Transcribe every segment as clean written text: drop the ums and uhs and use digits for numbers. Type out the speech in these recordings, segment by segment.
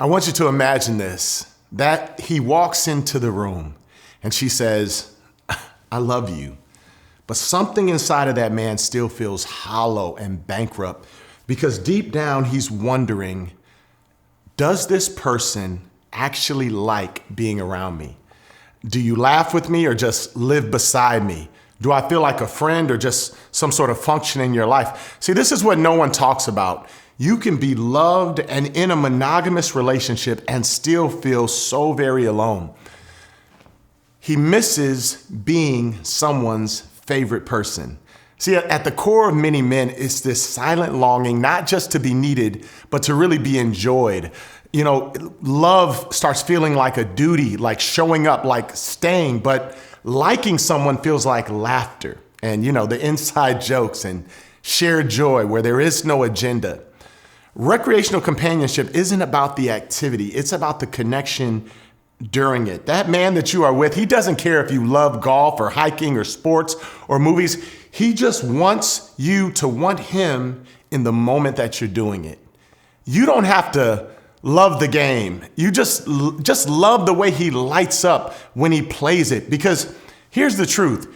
I want you to imagine this, that he walks into the room and she says, I love you. But something inside of that man still feels hollow and bankrupt because deep down he's wondering, does this person actually like being around me? Do you laugh with me or just live beside me? Do I feel like a friend or just some sort of function in your life? See, this is what no one talks about. You can be loved and in a monogamous relationship and still feel so very alone. He misses being someone's favorite person. See, at the core of many men, it's this silent longing, not just to be needed, but to really be enjoyed. You know, love starts feeling like a duty, like showing up, like staying, but liking someone feels like laughter and, the inside jokes and shared joy where there is no agenda. Recreational companionship isn't about the activity. It's about the connection during it. That man that you are with, he doesn't care if you love golf or hiking or sports or movies. He just wants you to want him in the moment that you're doing it. You don't have to love the game. You just love the way he lights up when he plays it. Because here's the truth.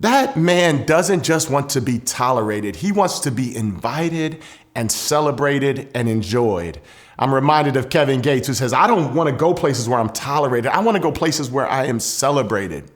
That man doesn't just want to be tolerated. He wants to be invited and celebrated and enjoyed. I'm reminded of Kevin Gates, who says, I don't want to go places where I'm tolerated. I want to go places where I am celebrated.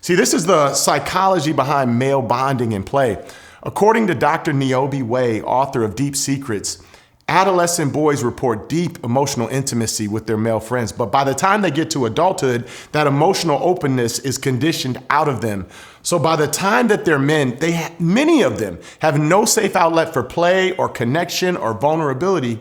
See, this is the psychology behind male bonding in play. According to Dr. Niobe Way, author of Deep Secrets, adolescent boys report deep emotional intimacy with their male friends, but by the time they get to adulthood, that emotional openness is conditioned out of them. So by the time that they're men, many of them have no safe outlet for play or connection or vulnerability.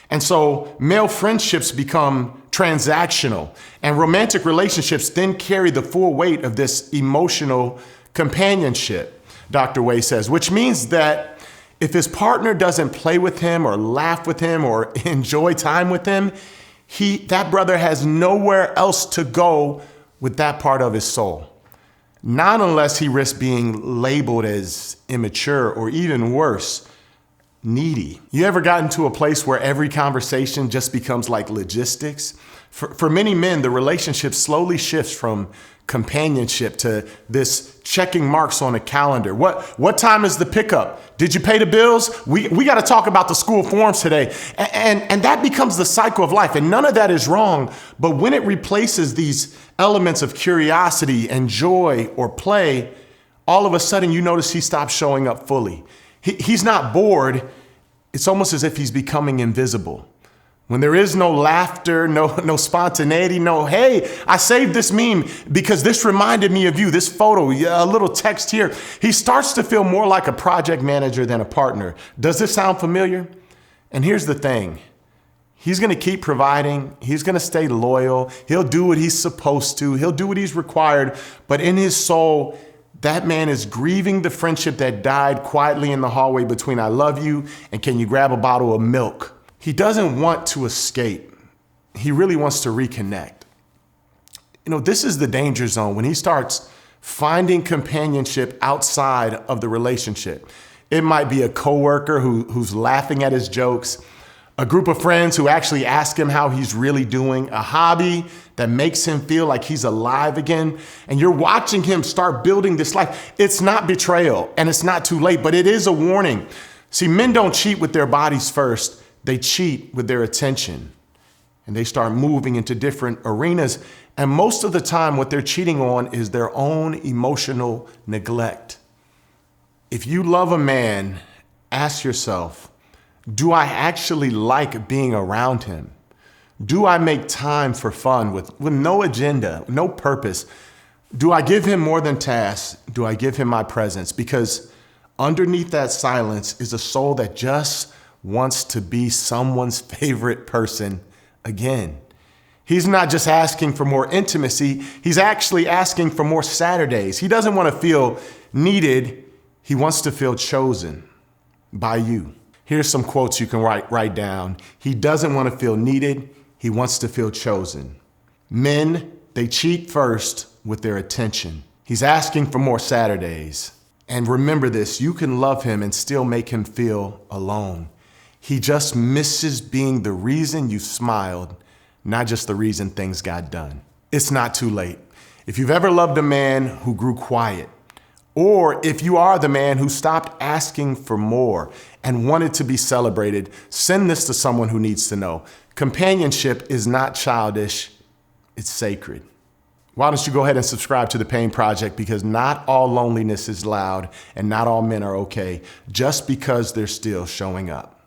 And so male friendships become transactional, and romantic relationships then carry the full weight of this emotional companionship, Dr. Way says, which means that if his partner doesn't play with him or laugh with him or enjoy time with him, that brother has nowhere else to go with that part of his soul. Not unless he risks being labeled as immature or even worse, needy. You ever gotten to a place where every conversation just becomes like logistics? For many men, the relationship slowly shifts from companionship to this checking marks on a calendar. What time is the pickup? Did you pay the bills? We got to talk about the school forms today. And that becomes the cycle of life. And none of that is wrong. But when it replaces these elements of curiosity and joy or play, all of a sudden you notice he stops showing up fully. He's not bored. It's almost as if he's becoming invisible. When there is no laughter, no spontaneity, no, hey, I saved this meme because this reminded me of you, this photo, a little text here. He starts to feel more like a project manager than a partner. Does this sound familiar? And here's the thing. He's going to keep providing. He's going to stay loyal. He'll do what he's supposed to. He'll do what he's required. But in his soul, that man is grieving the friendship that died quietly in the hallway between I love you and can you grab a bottle of milk? He doesn't want to escape. He really wants to reconnect. This is the danger zone when he starts finding companionship outside of the relationship. It might be a coworker who's laughing at his jokes, a group of friends who actually ask him how he's really doing, a hobby that makes him feel like he's alive again. And you're watching him start building this life. It's not betrayal and it's not too late, but it is a warning. See, men don't cheat with their bodies first. They cheat with their attention, and they start moving into different arenas. And most of the time, what they're cheating on is their own emotional neglect. If you love a man, ask yourself, do I actually like being around him? Do I make time for fun with no agenda, no purpose? Do I give him more than tasks? Do I give him my presence? Because underneath that silence is a soul that just wants to be someone's favorite person again. He's not just asking for more intimacy. He's actually asking for more Saturdays. He doesn't want to feel needed. He wants to feel chosen by you. Here's some quotes you can write down. He doesn't want to feel needed. He wants to feel chosen. Men, they cheat first with their attention. He's asking for more Saturdays. And remember this, you can love him and still make him feel alone. He just misses being the reason you smiled, not just the reason things got done. It's not too late. If you've ever loved a man who grew quiet, or if you are the man who stopped asking for more and wanted to be celebrated, send this to someone who needs to know. Companionship is not childish, it's sacred. Why don't you go ahead and subscribe to The Pain Project, because not all loneliness is loud and not all men are okay just because they're still showing up.